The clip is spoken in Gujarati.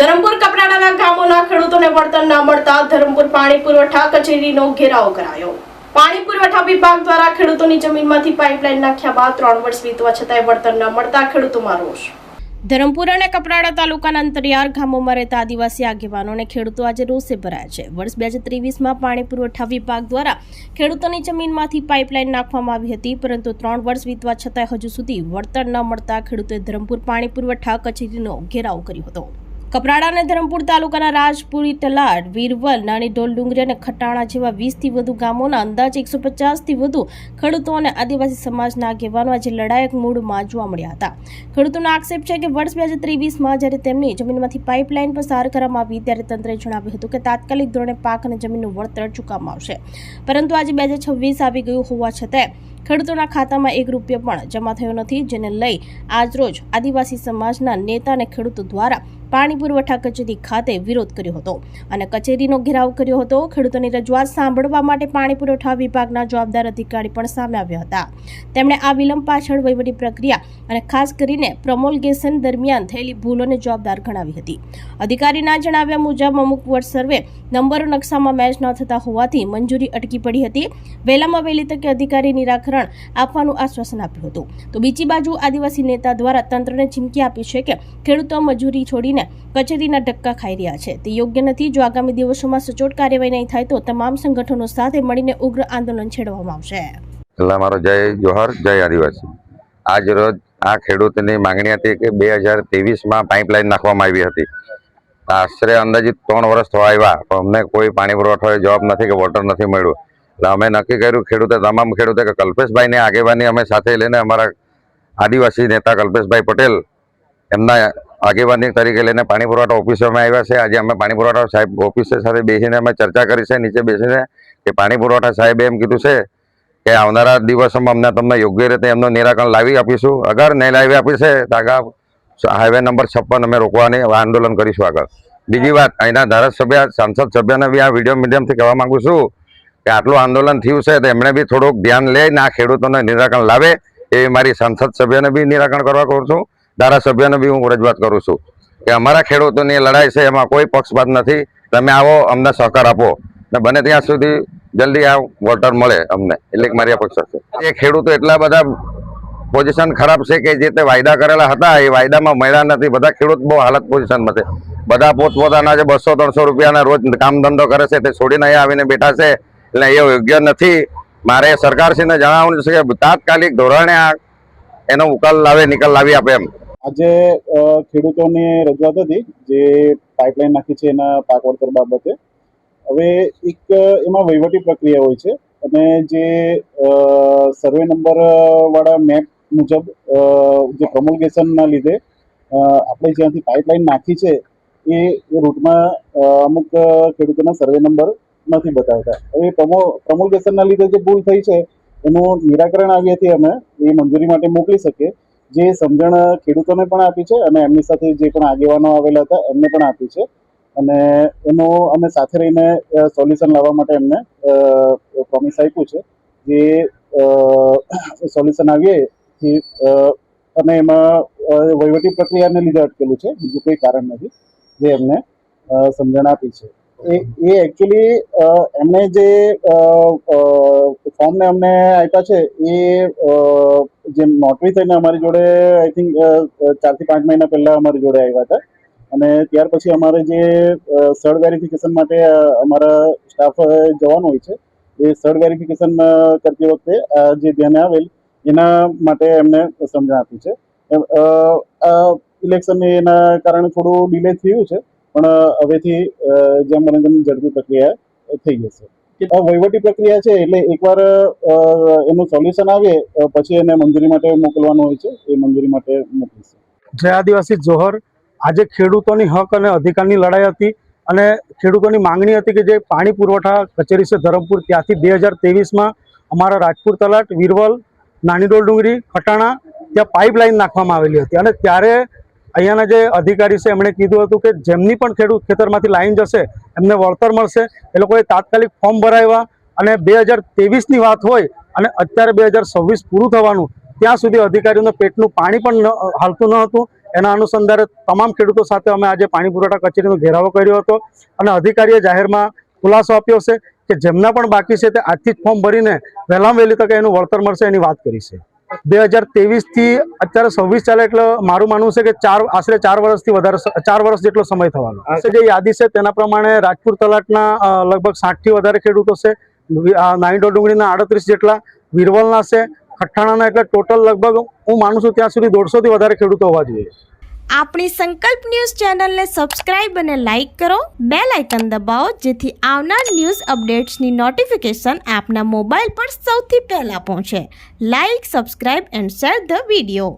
ધરમપુર કપરાડાના ગામોના ખેડૂતોને વળતર ન મળતા ધરમપુર પાણી પુરવઠા કચેરીનો ઘેરાવ કરાયો। પાણી પુરવઠા વિભાગ દ્વારા ખેડૂતોની જમીનમાંથી પાઇપલાઇન નાખ્યા બાદ 3 વર્ષ વીતવા છતાંય વળતર ન મળતા ખેડૂતોમાં રોષ। ધરમપુર અને કપરાડા તાલુકાના અંતરિયાળ ગામોમાં રહેતા આદિવાસી આગેવાનો અને ખેડૂતો આજે રોષે ભરાયા છે। વર્ષ 2023માં પાણી પુરવઠા વિભાગ દ્વારા ખેડૂતોની જમીનમાંથી પાઇપલાઇન નાખવામાં આવી હતી, પરંતુ 3 વર્ષ વીતવા છતાંય હજુ સુધી વળતર ન મળતા ખેડૂતોએ ધરમપુર પાણી પુરવઠા કચેરીનો ઘેરાવ કર્યો હતો। કપરાડા અને ધરમપુર તાલુકાના રાજપુરી તલાટ, વીરવલ, નાની ઢોલ ડુંગરી અને ખટાણા જેવા 20થી વધુ ગામોના અંદાજે 150થી વધુ ખેડૂતો અને આદિવાસી સમાજના આગેવાનો આજે લડાયક મૂડમાં જોવા મળ્યા હતા। ખેડૂતોનો આક્ષેપ છે કે વર્ષ 2023માં જ્યારે તેમની જમીનમાંથી પાઇપલાઇન પસાર કરવામાં આવી ત્યારે તંત્રએ જણાવ્યું હતું કે તાત્કાલિક ધોરણે પાક અને જમીનનું વળતર ચૂકવવામાં આવશે, પરંતુ આજે 2026 આવી ગયું હોવા છતાં ખેડૂતોના ખાતામાં 1 રૂપિયો પણ જમા થયો નથી, જેને લઈ આજરોજ આદિવાસી સમાજના નેતા અને ખેડૂતો દ્વારા પાણી પુરવઠા કચેરી ખાતે વિરોધ કર્યો હતો અને કચેરીનો ઘેરાવ કર્યો હતો। ખેડૂતોની રજૂઆત સાંભળવા માટે પાણી પુરવઠા વિભાગના જવાબદાર અધિકારી પણ સામે આવ્યા હતા। તેમણે આ વિલંબ પાછળ વહીવટી પ્રક્રિયા અને ખાસ કરીને પ્રમોલ્ગેશન દરમિયાન થયેલી ભૂલોને જવાબદાર ગણાવી હતી। અધિકારીના જણાવ્યા મુજબ અમુક વર્ષ સર્વે નંબરો નકશામાં મેચ ન થતા હોવાથી મંજૂરી અટકી પડી હતી। વહેલામાં વહેલી તકે અધિકારી નિરાકરણ આપવાનું આશ્વાસન આપ્યું હતું, તો બીજી બાજુ આદિવાસી નેતા દ્વારા તંત્રને ચીમકી આપી છે કે ખેડૂતો મજૂરી છોડીને કચેરીના ધક્કા ખાઈ રહ્યા છે, તે યોગ્ય નથી। જો આગામી દિવસોમાં સચોટ કાર્યવાહી નહીં થાય તો તમામ સંગઠનો સાથે મળીને ઉગ્ર આંદોલન છેડવામાં આવશે। મારો જય જોહર, જય આદિવાસી। આજ રોજ આ ખેડૂતની માંગણી હતી કે 2023માં પાઇપલાઇન નાખવામાં આવી હતી। આશરે અંદાજિત 3 વર્ષ થવા આવ્યા, પણ અમને કોઈ પાણી પુરવઠાનો જવાબ નથી કે વોટર નથી મળ્યું। એટલે અમે નક્કી કર્યું તમામ ખેડૂતે કે કલ્પેશભાઈની આગેવાની અમે સાથે લઈને અમારા આદિવાસી નેતા કલ્પેશભાઈ પટેલ એમના આગેવાની તરીકે લઈને પાણી પુરવઠા ઓફિસમાં આવ્યા છે। આજે અમે પાણી પુરવઠા સાહેબ ઓફિસ સાથે બેસીને અમે ચર્ચા કરી છે, નીચે બેસીને કે પાણી પુરવઠા સાહેબે એમ કીધું છે કે આવનારા દિવસોમાં અમને તમને યોગ્ય રીતે એમનું નિરાકરણ લાવી આપીશું। અગર નહીં લાવી આપીશે તો આગળ હાઈવે નંબર 56 અમે રોકવાની આંદોલન કરીશું આગળ। બીજી વાત, અહીંના ધારાસભ્ય સાંસદ સભ્યને બી આ વિડીયો મીડિયમથી કહેવા માંગુ છું કે આટલું આંદોલન થયું છે તો એમણે બી થોડુંક ધ્યાન લઈને આ ખેડૂતોને નિરાકરણ લાવે, એ મારી સાંસદ સભ્યને બી નિરાકરણ કરવા કહું છું। ધારાસભ્યને બી હું રજૂઆત કરું છું કે અમારા ખેડૂતોની લડાઈ છે, એમાં કોઈ પક્ષપાત નથી। તમે આવો, અમને સહકાર આપો ને બને ત્યાં સુધી જલ્દી આ વોટર મળે અમને, એટલે મારી અપેક્ષા છે। એ ખેડૂતો એટલા બધા પોઝિશન ખરાબ છે કે જે તે વાયદા કરેલા હતા એ વાયદામાં મળ્યા નથી। બધા ખેડૂત બહુ હાલત પોઝિશનમાં છે। બધા પોતપોતાના જે 200-300 રૂપિયાના રોજ કામ ધંધો કરે છે તે છોડીને અહીંયા આવીને બેઠા છે, એટલે એ યોગ્ય નથી। મારે સરકારશ્રીને જણાવવાનું છે કે તાત્કાલિક ધોરણે એનો ઉકેલ લાવે, નિકાલ લાવી આપે એમ। આજે ખેડૂતોની રજૂઆત હતી જે પાઇપલાઇન નાખી છે એના પાક વળતર બાબતે। હવે એક એમાં વહીવટી પ્રક્રિયા હોય છે અને જે સર્વે નંબર વાળા મેપ મુજબ જે પ્રમોલ્ગેશનના લીધે આપણે જ્યાંથી પાઇપલાઇન નાખી છે એ રૂટમાં અમુક ખેડૂતોના સર્વે નંબર નથી બતાવતા। હવે પ્રમોલ્ગેશનના લીધે જે ભૂલ થઈ છે એનું નિરાકરણ આવ્યાથી અમે એ મંજૂરી માટે મોકલી શકીએ। જે સમજણ ખેડૂતોને પણ આપી છે અને એમની સાથે જે પણ આગેવાનો આવેલા હતા એમને પણ આપી છે, અને એનું અમે સાથે રહીને સોલ્યુશન લાવવા માટે એમને પ્રોમિસ આપ્યું છે। જે સોલ્યુશન આવીએ અને એમાં વહીવટી પ્રક્રિયાને લીધે અટકેલું છે, બીજું કોઈ કારણ નથી, જે એમને સમજણ આપી છે। એ એકચ્યુઅલી એમને જે ફોર્મને અમને આપ્યા છે એ જે નોટરી થઈને અમારી જોડે આઈ થિંક 4 થી 5 મહિના પહેલા અમારી જોડે આવ્યા હતા, અને ત્યાર પછી અમારે જે સ્થળ વેરિફિકેશન માટે અમારા સ્ટાફ જવાનો હોય છે એ સ્થળ વેરિફિકેશન કરતી વખતે જે ધ્યાને આવેલ એના માટે એમને સમજણ આપી છે। ઇલેક્શન એના કારણે થોડું ડિલે થયું છે, પણ હવેથી જેમ બને તેમ ઝડપી પ્રક્રિયા થઈ જશે। વહીવટી પ્રક્રિયા છે એટલે એકવાર એનું સોલ્યુશન આવે પછી એને મંજૂરી માટે મોકલવાનું હોય છે, એ મંજૂરી માટે મોકલીશું। જય આદિવાસી જોહર। આજે ખેડૂતોની હક અને અધિકારની લડાઈ હતી અને ખેડૂતોની માંગણી હતી કે જે પાણી પુરવઠા કચેરી છે ધરમપુર, ત્યાંથી 2023માં અમારા રાજપુર તલાટ, વીરવલ, નાની ઢોલ ડુંગરી, ખટાણા ત્યાં પાઇપલાઇન નાખવામાં આવેલી હતી, અને ત્યારે અહીંયાના જે અધિકારી છે એમણે કીધું હતું કે જેમની પણ ખેડૂત ખેતરમાંથી લાઈન જશે એમને વળતર મળશે। એ લોકોએ તાત્કાલિક ફોર્મ ભરાવ્યા અને 2023ની વાત હોય અને અત્યારે 2026 પૂરું થવાનું ત્યાં સુધી અધિકારીઓને પેટનું પાણી પણ હાલતું ન હતું। એના અનુસંધાને તમામ ખેડૂતો સાથે અમે આજે પાણી પુરવઠા કચેરીનો ઘેરાવો કર્યો હતો અને અધિકારીએ જાહેરમાં ખુલાસો આપ્યો છે કે જેમના પણ બાકી છે તે આજથી જ ફોર્મ ભરીને વહેલામાં વહેલી તકે એનું વળતર મળશે એની વાત કરી છે. 2023 અત્યારે 26 ચાલે એટલે મારું માનવું છે કે આશરે 4 વર્ષથી વધારે 4 વર્ષ જેટલો સમય થવાનો છે. જે યાદી છે તેના પ્રમાણે રાજપુર તલાટના લગભગ 60 થી વધારે ખેડૂતો છે, નાઈડો ડુંગળીના 38 જેટલા, વિરવલના છે, ખઠ્ઠાણાના, એટલે ટોટલ લગભગ હું માનું છું ત્યાં સુધી 150 થી વધારે ખેડૂતો હોવા જોઈએ. આપણી સંકલ્પ ન્યૂઝ ચેનલને સબસ્ક્રાઇબ અને લાઇક કરો, બેલ આઇકન દબાવો જેથી આવનાર ન્યૂઝ અપડેટ્સની નોટિફિકેશન આપના મોબાઈલ પર સૌથી પહેલા પહોંચે. Like, subscribe and share the video.